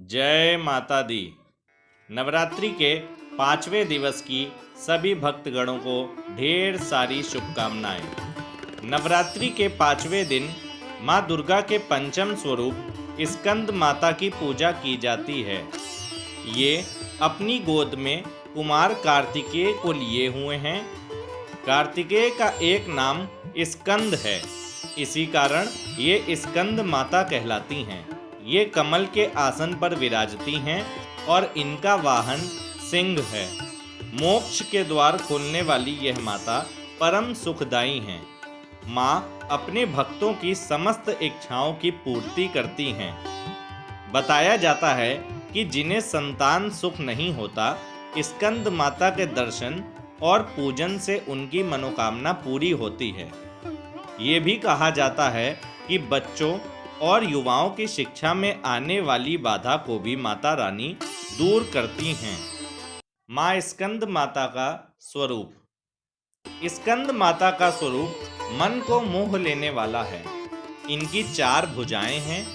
जय माता दी। नवरात्रि के 5वें दिवस की सभी भक्तगणों को ढेर सारी शुभकामनाएं। नवरात्रि के 5वें दिन माँ दुर्गा के पंचम स्वरूप स्कंद माता की पूजा की जाती है। ये अपनी गोद में कुमार कार्तिकेय को लिए हुए हैं। कार्तिकेय का एक नाम स्कंद है, इसी कारण ये स्कंद माता कहलाती हैं। ये कमल के आसन पर विराजती हैं और इनका वाहन सिंह है। मोक्ष के द्वार खोलने वाली यह माता परम सुखदायी हैं। माँ अपने भक्तों की समस्त इच्छाओं की पूर्ति करती हैं। बताया जाता है कि जिन्हें संतान सुख नहीं होता, स्कंद माता के दर्शन और पूजन से उनकी मनोकामना पूरी होती है। ये भी कहा जाता है कि बच्चों और युवाओं की शिक्षा में आने वाली बाधा को भी माता रानी दूर करती हैं। माँ स्कंद माता का स्वरूप। स्कंद माता का स्वरूप मन को मोह लेने वाला है। इनकी 4 भुजाएं हैं,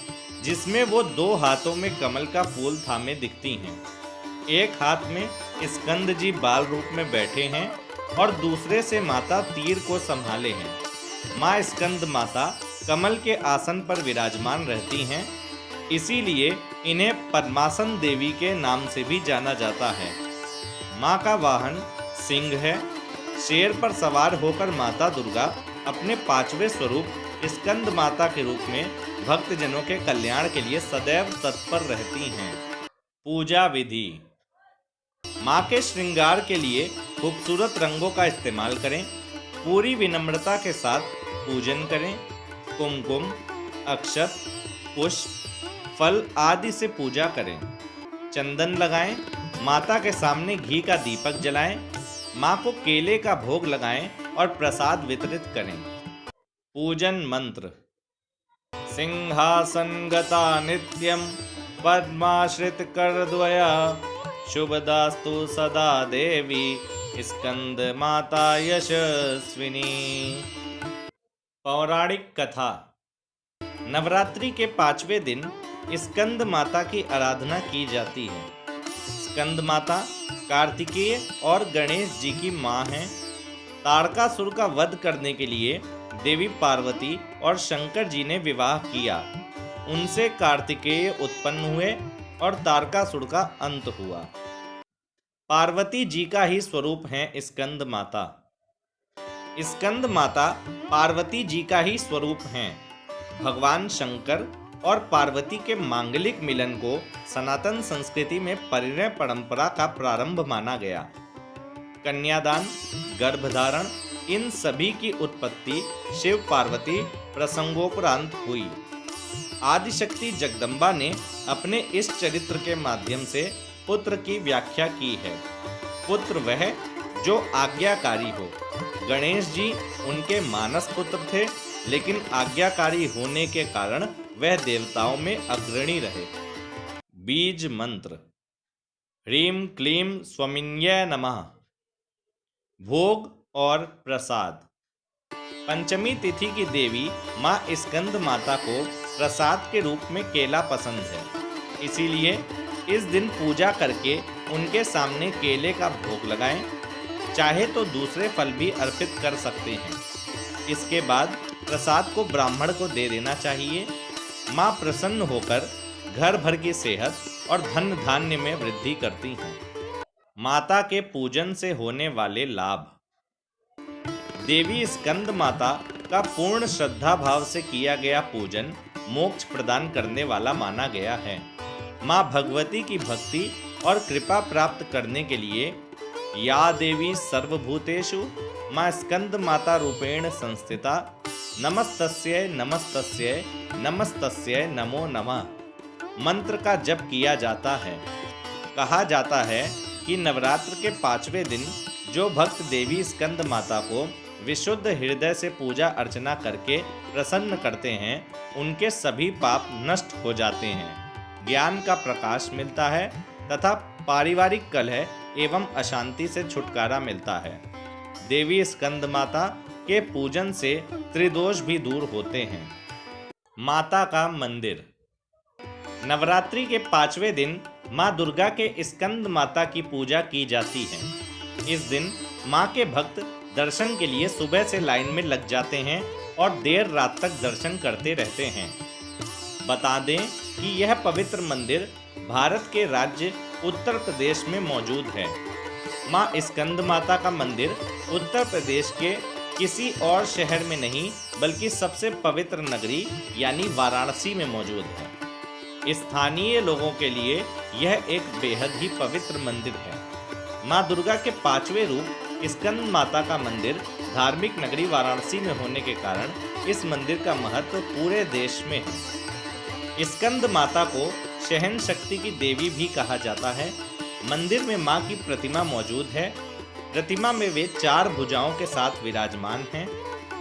जिसमें वो 2 हाथों में कमल का फूल थामे दिखती हैं। एक हाथ में स्कंद जी बाल रूप में बैठे हैं और दूसरे से माता तीर को संभाले हैं। माँ स्कंद माता कमल के आसन पर विराजमान रहती हैं, इसीलिए इन्हें पद्मासन देवी के नाम से भी जाना जाता है। माँ का वाहन सिंह है। शेर पर सवार होकर माता दुर्गा अपने 5वें स्वरूप स्कंद माता के रूप में भक्तजनों के कल्याण के लिए सदैव तत्पर रहती हैं। पूजा विधि। माँ के श्रृंगार के लिए खूबसूरत रंगों का इस्तेमाल करें। पूरी विनम्रता के साथ पूजन करें। कुमकुम, अक्षत, पुष्प, फल आदि से पूजा करें। चंदन लगाएं। माता के सामने घी का दीपक जलाएं। माँ को केले का भोग लगाएं और प्रसाद वितरित करें। पूजन मंत्र। सिंहासन गता नित्यम पद्माश्रित करद्वया शुभदास्तु सदा देवी स्कंद माता यशस्विनी। पौराणिक कथा। नवरात्रि के 5वें दिन स्कंद माता की आराधना की जाती है। स्कंद माता कार्तिकेय और गणेश जी की माँ हैं। तारकासुर का वध करने के लिए देवी पार्वती और शंकर जी ने विवाह किया। उनसे कार्तिकेय उत्पन्न हुए और तारकासुर का अंत हुआ। पार्वती जी का ही स्वरूप है स्कंद माता। स्कंद माता पार्वती जी का ही स्वरूप हैं। भगवान शंकर और पार्वती के मांगलिक मिलन को सनातन संस्कृति में परिणय परंपरा का प्रारंभ माना गया। कन्यादान, गर्भधारण, इन सभी की उत्पत्ति शिव पार्वती प्रसंगोपरांत हुई। आदिशक्ति जगदम्बा ने अपने इस चरित्र के माध्यम से पुत्र की व्याख्या की है। पुत्र वह जो आज्ञाकारी हो। गणेश जी उनके मानस पुत्र थे, लेकिन आज्ञाकारी होने के कारण वह देवताओं में अग्रणी रहे। बीज मंत्र। ह्रीं क्लीं स्वामिन्यै नमः। भोग और प्रसाद। पंचमी तिथि की देवी माँ स्कंद माता को प्रसाद के रूप में केला पसंद है, इसीलिए इस दिन पूजा करके उनके सामने केले का भोग लगाएं। चाहे तो दूसरे फल भी अर्पित कर सकते हैं। इसके बाद प्रसाद को ब्राह्मण को दे देना चाहिए। माँ प्रसन्न होकर घर भर की सेहत और धन धान्य में वृद्धि करती हैं। माता के पूजन से होने वाले लाभ। देवी स्कंद माता का पूर्ण श्रद्धा भाव से किया गया पूजन मोक्ष प्रदान करने वाला माना गया है। माँ भगवती की भक्ति और कृपा प्राप्त करने के लिए या देवी सर्वभूतेषु माँ स्कंद माता रूपेण संस्थिता नमस्तस्यै नमस्तस्यै नमस्तस्यै नमो नमः मंत्र का जप किया जाता है। कहा जाता है कि नवरात्र के 5वें दिन जो भक्त देवी स्कंद माता को विशुद्ध हृदय से पूजा अर्चना करके प्रसन्न करते हैं, उनके सभी पाप नष्ट हो जाते हैं, ज्ञान का प्रकाश मिलता है तथा पारिवारिक कलह एवं अशांति से छुटकारा मिलता है। देवी स्कंद माता के पूजन से त्रिदोष भी दूर होते हैं। माता का मंदिर। नवरात्रि के 5वें दिन माँ दुर्गा के स्कंद माता की पूजा की जाती है। इस दिन माँ के भक्त दर्शन के लिए सुबह से लाइन में लग जाते हैं और देर रात तक दर्शन करते रहते हैं। बता दें कि यह पवित्र मंदिर भारत के राज्य उत्तर प्रदेश में मौजूद है। माँ स्कंद माता का मंदिर उत्तर प्रदेश के किसी और शहर में नहीं बल्कि सबसे पवित्र नगरी यानी वाराणसी में मौजूद है। स्थानीय लोगों के लिए यह एक बेहद ही पवित्र मंदिर है। माँ दुर्गा के 5वें रूप स्कंद माता का मंदिर धार्मिक नगरी वाराणसी में होने के कारण इस मंदिर का महत्व पूरे देश में है। स्कंद माता को सहन शक्ति की देवी भी कहा जाता है। मंदिर में माँ की प्रतिमा मौजूद है। प्रतिमा में वे 4 भुजाओं के साथ विराजमान हैं।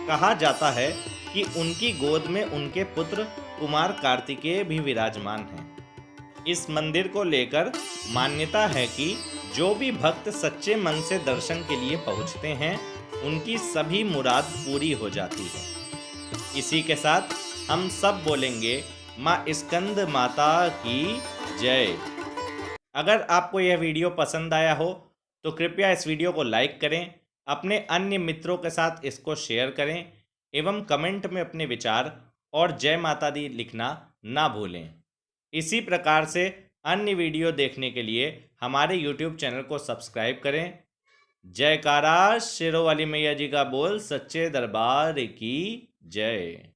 कहा जाता है कि उनकी गोद में उनके पुत्र कुमार कार्तिकेय भी विराजमान हैं। इस मंदिर को लेकर मान्यता है कि जो भी भक्त सच्चे मन से दर्शन के लिए पहुंचते हैं उनकी सभी मुराद पूरी हो जाती है। इसी के साथ हम सब बोलेंगे माँ स्कंद माता की जय। अगर आपको यह वीडियो पसंद आया हो तो कृपया इस वीडियो को लाइक करें, अपने अन्य मित्रों के साथ इसको शेयर करें एवं कमेंट में अपने विचार और जय माता दी लिखना ना भूलें। इसी प्रकार से अन्य वीडियो देखने के लिए हमारे YouTube चैनल को सब्सक्राइब करें। जयकारा शेरों वाली मैया जी का बोल, सच्चे दरबार की जय।